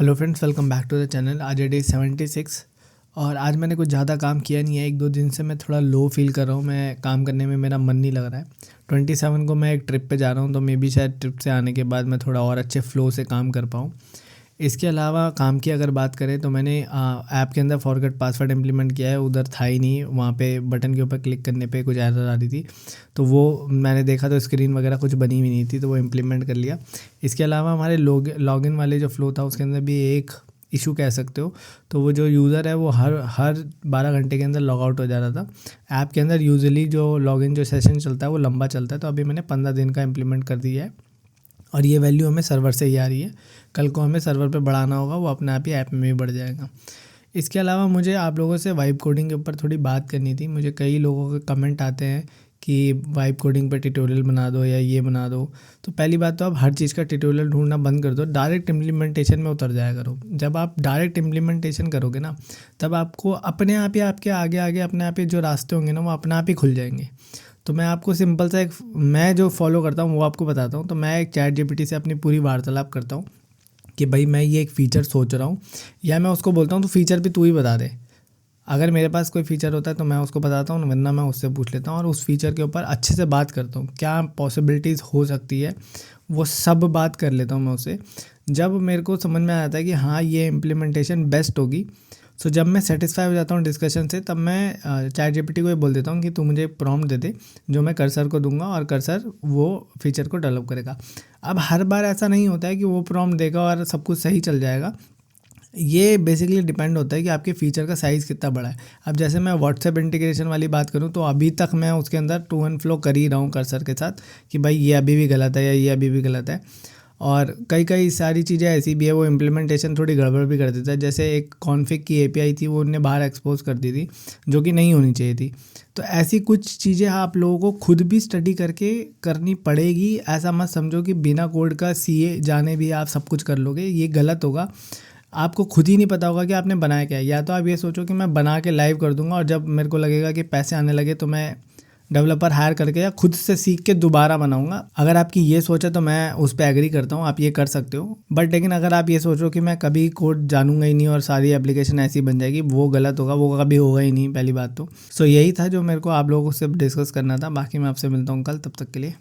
Hello friends, welcome back to the channel. आज है day 76 और आज मैंने कुछ ज़्यादा काम किया नहीं है। 1-2 दिन से मैं थोड़ा लो फील कर रहा हूँ। मैं काम करने में मेरा मन नहीं लग रहा है। 27 को मैं एक ट्रिप पे जा रहा हूँ, तो मे बी शायद ट्रिप से आने के बाद मैं थोड़ा और अच्छे फ्लो से काम कर पाऊँ। इसके अलावा काम की अगर बात करें तो मैंने ऐप के अंदर फॉरगेट पासवर्ड इम्प्लीमेंट किया है। उधर था ही नहीं, वहाँ पे बटन के ऊपर क्लिक करने पे कुछ एरर आ रही थी, तो वो मैंने देखा तो स्क्रीन वगैरह कुछ बनी हुई नहीं थी, तो वो इम्प्लीमेंट कर लिया। इसके अलावा हमारे लॉगिन वाले जो फ्लो था उसके अंदर भी एक इशू कह सकते हो। तो वो जो यूज़र है वो हर 12 घंटे के अंदर लॉग आउट हो जा रहा था। ऐप के अंदर यूजुअली जो लॉगिन जो सेशन चलता है वो लंबा चलता है, तो अभी मैंने 15 दिन का इम्प्लीमेंट कर दिया है और ये वैल्यू हमें सर्वर से ही आ रही है। कल को हमें सर्वर पे बढ़ाना होगा, वो अपने आप ही ऐप में भी बढ़ जाएगा। इसके अलावा मुझे आप लोगों से वाइब कोडिंग के ऊपर थोड़ी बात करनी थी। मुझे कई लोगों के कमेंट आते हैं कि वाइब कोडिंग पे ट्यूटोरियल बना दो या ये बना दो। तो पहली बात तो आप हर चीज़ का ट्यूटोरियल ढूंढना बंद कर दो, डायरेक्ट इम्प्लीमेंटेशन में उतर जाया करो। जब आप डायरेक्ट इम्प्लीमेंटेशन करोगे ना, तब आपको अपने आप ही आपके आगे आगे अपने आप ही जो रास्ते होंगे ना वो अपने आप ही खुल जाएंगे। तो मैं आपको सिंपल सा मैं जो फॉलो करता हूँ वो आपको बताता हूँ। तो मैं एक चैट जीपीटी से अपनी पूरी वार्तालाप करता हूँ कि भाई मैं ये एक फ़ीचर सोच रहा हूँ, या मैं उसको बोलता हूँ तो फ़ीचर भी तू ही बता दे। अगर मेरे पास कोई फ़ीचर होता है तो मैं उसको बताता हूँ, वरना मैं उससे पूछ लेता हूँ और उस फ़ीचर के ऊपर अच्छे से बात करता हूँ, क्या पॉसिबिलिटीज़ हो सकती है वो सब बात कर लेता हूँ मैं उससे। जब मेरे को समझ में आता है कि हाँ ये इम्प्लीमेंटेशन बेस्ट होगी, सो जब मैं सेटिस्फाई हो जाता हूँ डिस्कशन से, तब मैं चैट जीपीटी को ये बोल देता हूँ कि तू मुझे प्रॉम्प्ट दे दे जो मैं कर्सर को दूंगा और कर्सर वो फीचर को डेवलप करेगा। अब हर बार ऐसा नहीं होता है कि वो प्रॉम्प्ट देगा और सब कुछ सही चल जाएगा। ये बेसिकली डिपेंड होता है कि आपके फ़ीचर का साइज़ कितना बड़ा है। अब जैसे मैं व्हाट्सएप इंटीग्रेशन वाली बात करूँ तो अभी तक मैं उसके अंदर टू एंड फ्लो कर ही रहा हूँ कर्सर के साथ कि भाई ये अभी भी गलत है या ये अभी भी गलत है। और कई सारी चीज़ें ऐसी भी है वो इम्प्लीमेंटेशन थोड़ी गड़बड़ भी कर देता है। जैसे एक कॉन्फ़िग की एपीआई थी, वो उनने बाहर एक्सपोज कर दी थी जो कि नहीं होनी चाहिए थी। तो ऐसी कुछ चीज़ें आप लोगों को खुद भी स्टडी करके करनी पड़ेगी। ऐसा मत समझो कि बिना कोड का सीए जाने भी आप सब कुछ कर लोगे, ये गलत होगा। आपको खुद ही नहीं पता होगा कि आपने बनाया क्या है। या तो आप ये सोचो कि मैं बना के लाइव कर दूंगा और जब मेरे को लगेगा कि पैसे आने लगे तो मैं डेवलपर हायर करके या खुद से सीख के दोबारा बनाऊंगा। अगर आपकी ये सोच है तो मैं उस पर एग्री करता हूँ, आप ये कर सकते हो। बट लेकिन अगर आप ये सोचो कि मैं कभी कोड जानूंगा ही नहीं और सारी एप्लीकेशन ऐसी बन जाएगी, वो गलत होगा, वो कभी होगा ही नहीं पहली बात तो। सो यही था जो मेरे को आप लोगों से डिस्कस करना था। बाकी मैं आपसे मिलता हूँ कल, तब तक के लिए।